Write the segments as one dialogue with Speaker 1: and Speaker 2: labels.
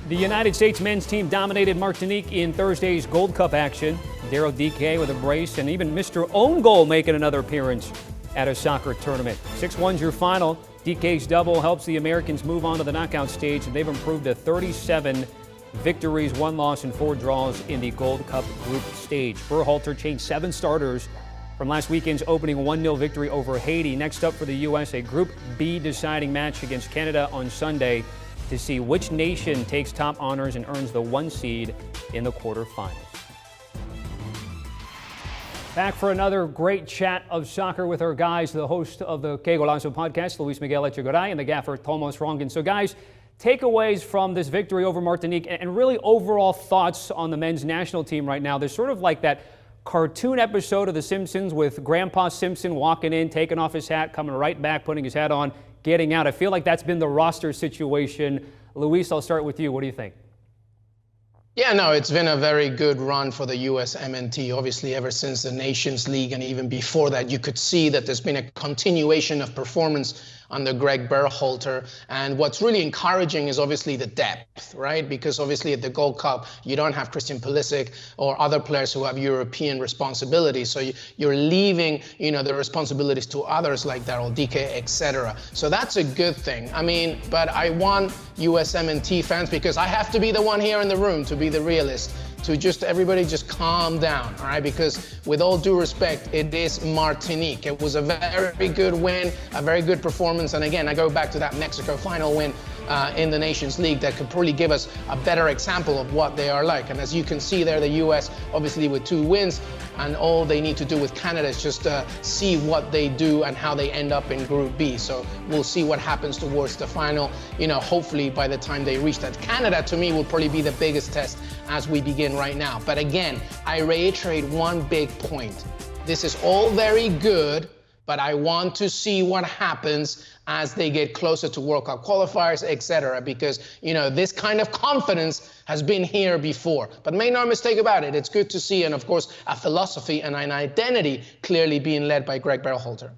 Speaker 1: The United States men's team dominated Martinique in Thursday's Gold Cup action. Daryl DK with a brace, and even Mr. Own Goal making another appearance at a soccer tournament. 6-1's your final. DK's double helps the Americans move on to the knockout stage, and they've improved to 37 victories, 1 loss, and 4 draws in the Gold Cup group stage. Berhalter changed 7 starters from last weekend's opening 1-0 victory over Haiti. Next up for the U.S., a Group B deciding match against Canada on Sunday to see which nation takes top honors and earns the 1 seed in the quarterfinals. Back for another great chat of soccer with our guys, the host of the Que Golazo podcast, Miguel Echegaray, and the gaffer, Rongen. So guys, takeaways from this victory over Martinique and really overall thoughts on the men's national team right now. There's sort of like that cartoon episode of The Simpsons with Grandpa Simpson walking in, taking off his hat, coming right back, putting his hat on, getting out. I feel like that's been the roster situation. Luis, I'll start with you. What do you think?
Speaker 2: Yeah, no, it's been a very good run for the USMNT. Obviously, ever since the Nations League and even before that, you could see that there's been a continuation of performance under Greg Berhalter. And what's really encouraging is obviously the depth, right? Because obviously at the Gold Cup, you don't have Christian Pulisic or other players who have European responsibilities. So you're leaving, the responsibilities to others like Daryl DK, etc. So that's a good thing. I mean, but I want USMNT fans, because I have to be the one here in the room to be the realist, to everybody just calm down, all right? Because with all due respect, it is Martinique. It was a very good win, a very good performance. And again, I go back to that Mexico final win in the Nations League that could probably give us a better example of what they are like. And as you can see there, the US obviously with 2 wins, and all they need to do with Canada is just see what they do and how they end up in Group B. So we'll see what happens towards the final. Hopefully by the time they reach that. Canada, to me, will probably be the biggest test as we begin right now. But again, I reiterate one big point. This is all very good, but I want to see what happens as they get closer to World Cup qualifiers, etc. Because, this kind of confidence has been here before. But make no mistake about it, it's good to see, and of course, a philosophy and an identity clearly being led by Greg Berhalter.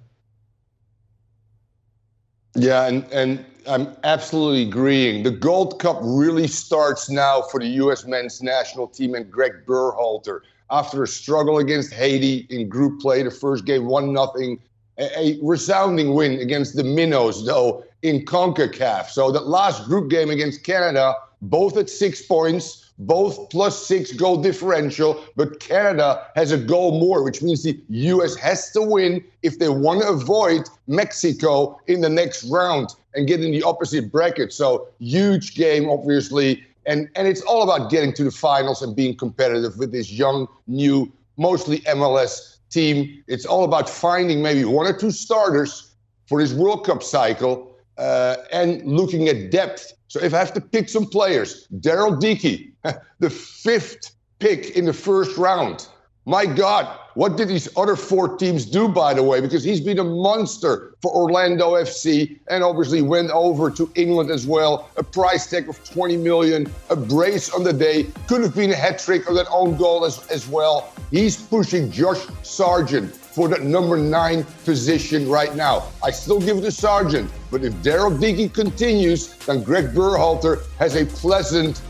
Speaker 3: Yeah, and I'm absolutely agreeing. The Gold Cup really starts now for the U.S. men's national team and Greg Berhalter. After a struggle against Haiti in group play, the first game 1-0, a resounding win against the Minnows, though, in CONCACAF. So that last group game against Canada, both at 6 points, both +6 goal differential, but Canada has a goal more, which means the U.S. has to win if they want to avoid Mexico in the next round and get in the opposite bracket. So huge game, obviously. And it's all about getting to the finals and being competitive with this young, new, mostly MLS team. It's all about finding maybe 1 or 2 starters for this World Cup cycle and looking at depth. So if I have to pick some players, Daryl DK, the 5th pick in the first round. My God, what did these other 4 teams do, by the way? Because he's been a monster for Orlando FC and obviously went over to England as well. A price tag of 20 million, a brace on the day. Could have been a hat trick or that own goal as well. He's pushing Josh Sargent for that number 9 position right now. I still give it to Sargent, but if Daryl DK continues, then Greg Berhalter has a pleasant,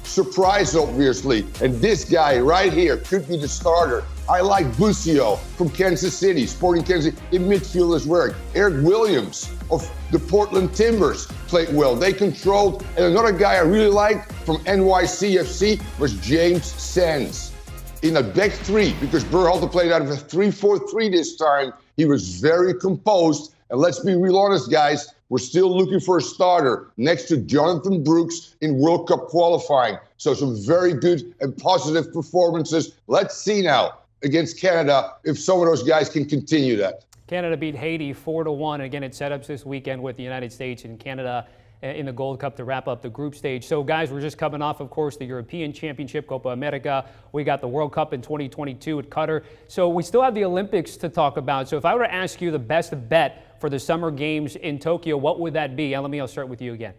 Speaker 3: surprise, obviously. And this guy right here could be the starter. I like Busio from Kansas City, Sporting Kansas City, in midfield as well. Eric Williams of the Portland Timbers played well. They controlled. And another guy I really liked from NYCFC was James Sands. In a back 3, because Berhalter played out of a 3-4-3 this time. He was very composed. And let's be real honest, guys, we're still looking for a starter next to Jonathan Brooks in World Cup qualifying. So some very good and positive performances. Let's see now against Canada if some of those guys can continue that.
Speaker 1: Canada beat Haiti 4-1. Again, it setups this weekend with the United States and Canada in the Gold Cup to wrap up the group stage. So guys, we're just coming off, of course, the European Championship, Copa America. We got the World Cup in 2022 at Qatar. So we still have the Olympics to talk about. So if I were to ask you the best bet for the Summer Games in Tokyo, what would that be? I'll start with you again.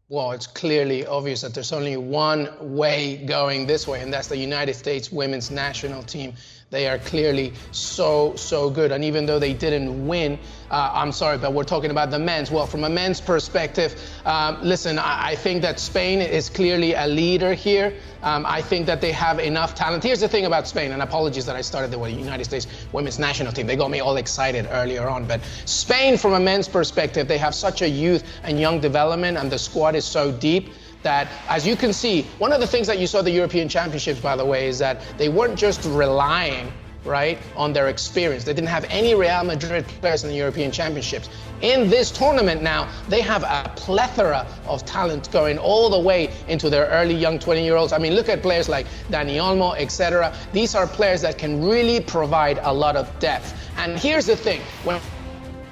Speaker 2: Well, it's clearly obvious that there's only one way going this way, and that's the United States women's national team. They are clearly so good. And even though they didn't win, I'm sorry, but we're talking about the men's. Well, from a men's perspective, listen, I think that Spain is clearly a leader here. I think that they have enough talent. Here's the thing about Spain, and apologies that I started the United States women's national team. They got me all excited earlier on. But Spain, from a men's perspective, they have such a youth and young development, and the squad is so deep that, as you can see, one of the things that you saw at the European Championships, by the way, is that they weren't just relying, right, on their experience. They didn't have any Real Madrid players in the European Championships. In this tournament now, they have a plethora of talent going all the way into their early young 20-year-olds. I mean, look at players like Dani Olmo, etc. These are players that can really provide a lot of depth. And here's the thing, when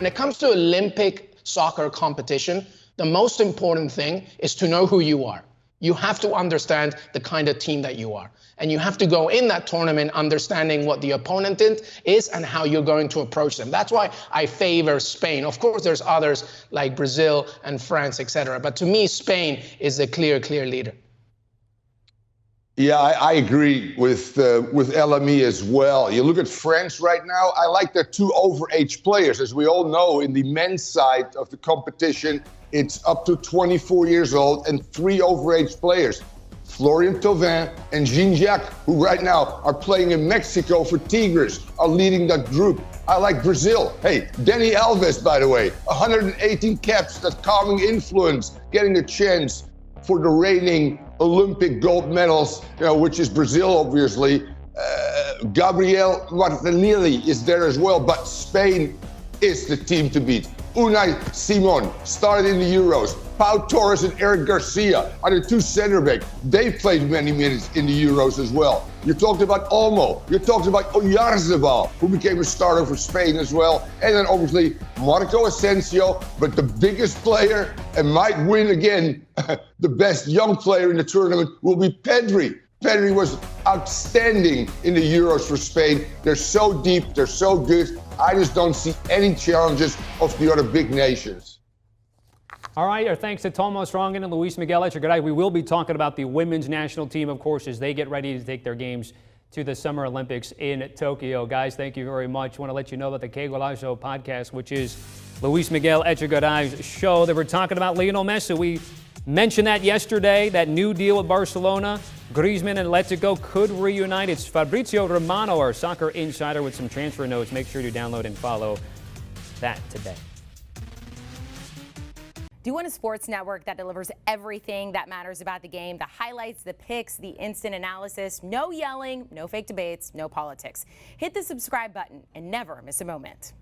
Speaker 2: it comes to Olympic soccer competition, the most important thing is to know who you are. You have to understand the kind of team that you are. And you have to go in that tournament understanding what the opponent is and how you're going to approach them. That's why I favor Spain. Of course, there's others like Brazil and France, etc. But to me, Spain is the clear leader.
Speaker 3: Yeah, I agree with LME as well. You look at France right now, I like their two overage players. As we all know, in the men's side of the competition, it's up to 24 years old and 3 overage players. Florian Thauvin and Gignac, who right now are playing in Mexico for Tigres, are leading that group. I like Brazil. Hey, Dani Alves, by the way, 118 caps, that calming influence, getting a chance for the reigning Olympic gold medals, which is Brazil, obviously. Gabriel Martinique is there as well, but Spain is the team to beat. Unai Simon started in the Euros. Pau Torres and Eric Garcia are the 2 center backs. They played many minutes in the Euros as well. You talked about Olmo. You talked about Oyarzabal, who became a starter for Spain as well. And then obviously Marco Asensio, but the biggest player and might win again, the best young player in the tournament will be Pedri. Pedri was outstanding in the Euros for Spain. They're so deep, they're so good. I just don't see any challenges of the other big nations.
Speaker 1: All right, our thanks to Tomas Rongen and Luis Miguel Echegaray. We will be talking about the women's national team, of course, as they get ready to take their games to the Summer Olympics in Tokyo. Guys, thank you very much. I want to let you know about the Que Golazo podcast, which is Luis Miguel Echegaray's show. They were talking about Lionel Messi. We mentioned that yesterday, that new deal with Barcelona. Griezmann and Atletico could reunite. It's Fabrizio Romano, our soccer insider, with some transfer notes. Make sure to download and follow that today.
Speaker 4: Do you want a sports network that delivers everything that matters about the game? The highlights, the picks, the instant analysis, no yelling, no fake debates, no politics. Hit the subscribe button and never miss a moment.